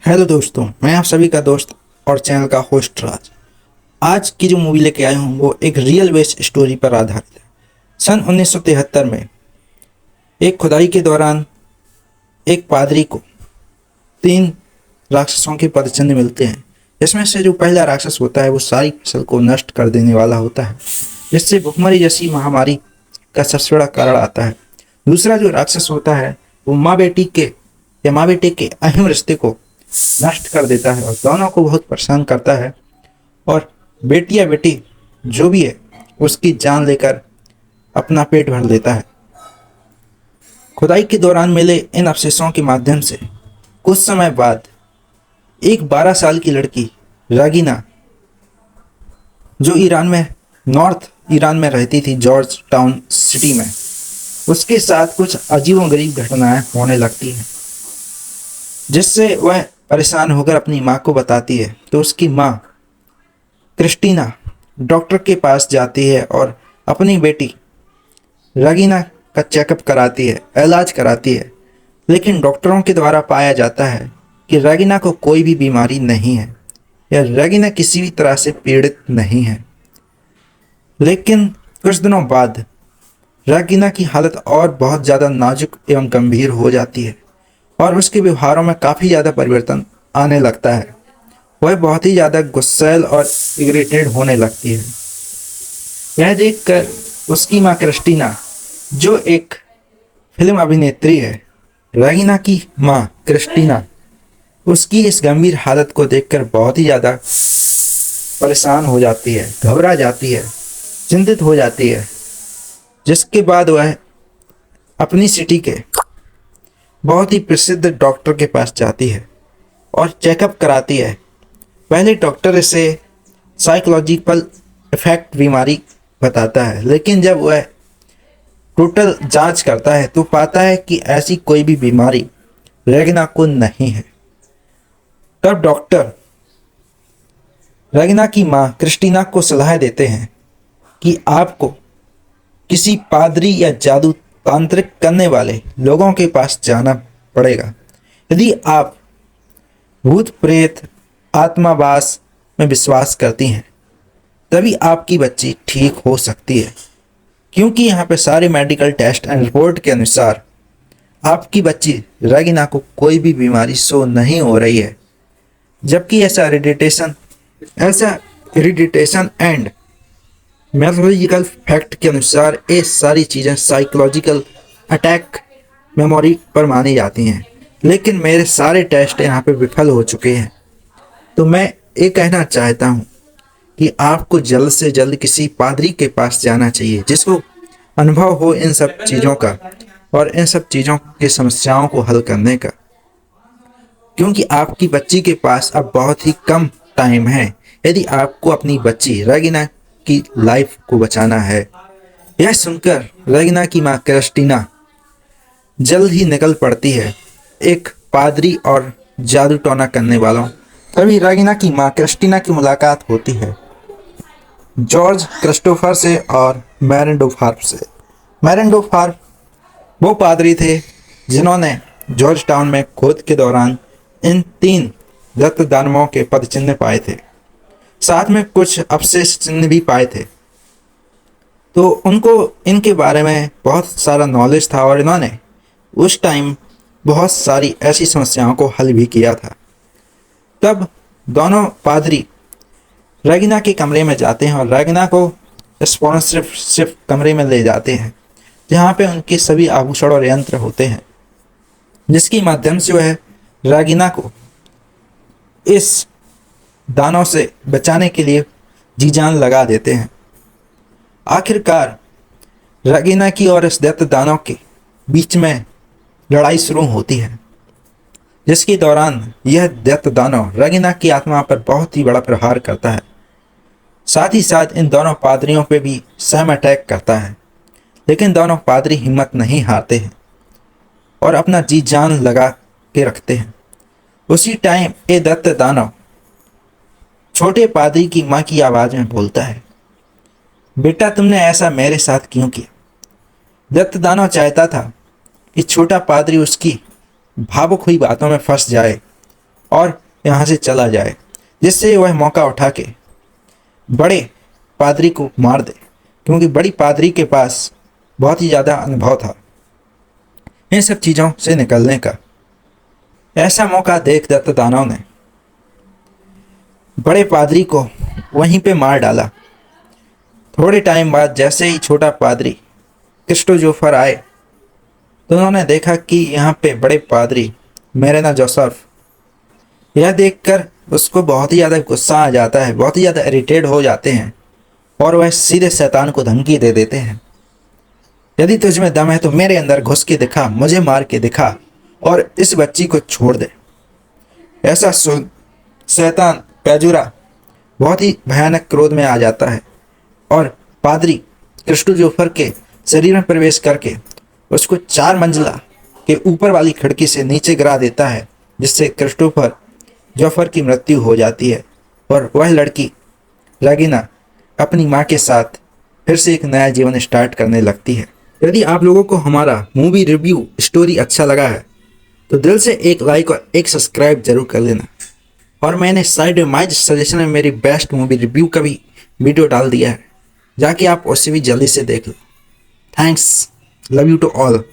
Hello दोस्तों, मैं आप सभी का दोस्त और चैनल का होस्ट राज। आज की जो मूवी लेके आया हूँ वो एक रियल बेस्ड स्टोरी पर आधारित है। सन 1973 में एक खुदाई के दौरान एक पादरी को 3 राक्षसों के पदचिन्ह मिलते हैं। इसमें से जो पहला राक्षस होता है वो सारी फसल को नष्ट कर देने वाला होता है, जिससे भुखमरी जैसी महामारी का सबसे बड़ा कारण आता है। दूसरा जो राक्षस होता है वो माँ बेटे के अहम रिश्ते को नष्ट कर देता है और दोनों को बहुत परेशान करता है, और बेटी या बेटी जो भी है उसकी जान लेकर अपना पेट भर लेता है। खुदाई के दौरान मिले इन अवशेषों के माध्यम से कुछ समय बाद एक 12 साल की लड़की रागीना, जो नॉर्थ ईरान में रहती थी, जॉर्ज टाउन सिटी में, उसके साथ कुछ अजीबोगरीब घटनाएं होने लगती हैं, जिससे वह परेशान होकर अपनी माँ को बताती है। तो उसकी माँ क्रिस्टीना डॉक्टर के पास जाती है और अपनी बेटी रागीना का चेकअप कराती है, इलाज कराती है। लेकिन डॉक्टरों के द्वारा पाया जाता है कि रागीना को कोई भी बीमारी नहीं है या रागीना किसी भी तरह से पीड़ित नहीं है। लेकिन कुछ दिनों बाद रागीना की हालत और बहुत ज़्यादा नाजुक एवं गंभीर हो जाती है और उसके व्यवहारों में काफ़ी ज़्यादा परिवर्तन आने लगता है। वह बहुत ही ज़्यादा गुस्सैल और इरिटेट होने लगती है। यह देखकर उसकी माँ क्रिस्टीना, जो एक फिल्म अभिनेत्री है, रागीना की माँ क्रिस्टीना, उसकी इस गंभीर हालत को देखकर बहुत ही ज़्यादा परेशान हो जाती है, घबरा जाती है, चिंतित हो जाती है। जिसके बाद वह अपनी सिटी के बहुत ही प्रसिद्ध डॉक्टर के पास जाती है और चेकअप कराती है। पहले डॉक्टर इसे साइकोलॉजिकल इफेक्ट बीमारी बताता है, लेकिन जब वह टोटल जांच करता है तो पाता है कि ऐसी कोई भी बीमारी रागीना को नहीं है। तब डॉक्टर रागीना की माँ क्रिस्टीना को सलाह देते हैं कि आपको किसी पादरी या जादू तांत्रिक करने वाले लोगों के पास जाना पड़ेगा। यदि आप भूत प्रेत आत्मावास में विश्वास करती हैं तभी आपकी बच्ची ठीक हो सकती है, क्योंकि यहाँ पे सारे मेडिकल टेस्ट एंड रिपोर्ट के अनुसार आपकी बच्ची रागीना को कोई भी बीमारी शो नहीं हो रही है। जबकि ऐसा इरिडिटेशन एंड मैथोलॉजिकल फैक्ट के अनुसार ये सारी चीज़ें साइकोलॉजिकल अटैक मेमोरी पर मानी जाती हैं। लेकिन मेरे सारे टेस्ट यहाँ पे विफल हो चुके हैं। तो मैं ये कहना चाहता हूँ कि आपको जल्द से जल्द किसी पादरी के पास जाना चाहिए जिसको अनुभव हो इन सब चीज़ों का और इन सब चीज़ों की समस्याओं को हल करने का, क्योंकि आपकी बच्ची के पास अब बहुत ही कम टाइम है यदि आपको अपनी बच्ची रागीना की लाइफ को बचाना है। यह सुनकर रागीना की माँ क्रिस्टीना जल्द ही निकल पड़ती है एक पादरी और जादू टोना करने वालों। तभी रागीना की माँ क्रिस्टीना की मुलाकात होती है जॉर्ज क्रिस्टोफर से और मैरेंडोफार्प से। मैरेंडोफार्प वो पादरी थे जिन्होंने जॉर्ज टाउन में खोद के दौरान इन 3 दत्त दानवों के पद चिन्ह पाए थे, साथ में कुछ अवशेष चिन्ह भी पाए थे। तो उनको इनके बारे में बहुत सारा नॉलेज था और इन्होंने उस टाइम बहुत सारी ऐसी समस्याओं को हल भी किया था। तब दोनों पादरी रागीना के कमरे में जाते हैं और रागीना को सिर्फ कमरे में ले जाते हैं जहाँ पे उनके सभी आभूषण और यंत्र होते हैं, जिसके माध्यम से वह रागीना को इस दानों से बचाने के लिए जी जान लगा देते हैं। आखिरकार रागीना की और इस दैत्य दानव के बीच में लड़ाई शुरू होती है, जिसके दौरान यह दैत्य दानव रागीना की आत्मा पर बहुत ही बड़ा प्रहार करता है। साथ ही साथ इन दोनों पादरियों पे भी सेम अटैक करता है, लेकिन दोनों पादरी हिम्मत नहीं हारते हैं और अपना जी जान लगा के रखते हैं। उसी टाइम ये दैत्य दानव छोटे पादरी की माँ की आवाज़ में बोलता है, बेटा तुमने ऐसा मेरे साथ क्यों किया? दैत्य दानव चाहता था कि छोटा पादरी उसकी भावुक हुई बातों में फंस जाए और यहाँ से चला जाए, जिससे वह मौका उठा के बड़े पादरी को मार दे, क्योंकि बड़ी पादरी के पास बहुत ही ज़्यादा अनुभव था इन सब चीज़ों से निकलने का। ऐसा मौका देख दत्त दानव ने बड़े पादरी को वहीं पे मार डाला। थोड़े टाइम बाद जैसे ही छोटा पादरी क्रिस्टोफर आए तो उन्होंने देखा कि यहाँ पे बड़े पादरी मेरेना जोसेफ, यह देखकर उसको बहुत ही ज़्यादा गुस्सा आ जाता है, बहुत ही ज़्यादा इरिटेट हो जाते हैं और वह सीधे शैतान को धमकी दे देते हैं, यदि तुझ में दम है तो मेरे अंदर घुस के दिखा, मुझे मार के दिखा और इस बच्ची को छोड़ दे। ऐसा सुन शैतान पैजुरा बहुत ही भयानक क्रोध में आ जाता है और पादरी क्रिस्टोफर के शरीर में प्रवेश करके उसको 4 मंजिला के ऊपर वाली खिड़की से नीचे गिरा देता है, जिससे क्रिस्टोफर जोफर की मृत्यु हो जाती है और वह लड़की रेगिना अपनी माँ के साथ फिर से एक नया जीवन स्टार्ट करने लगती है। यदि आप लोगों को हमारा मूवी रिव्यू स्टोरी अच्छा लगा है तो दिल से एक लाइक और एक सब्सक्राइब जरूर कर लेना। और मैंने साइड में माई सजेशन में मेरी बेस्ट मूवी रिव्यू का भी वीडियो डाल दिया है, जाके आप उसे भी जल्दी से देख लो। Thanks, love you to all.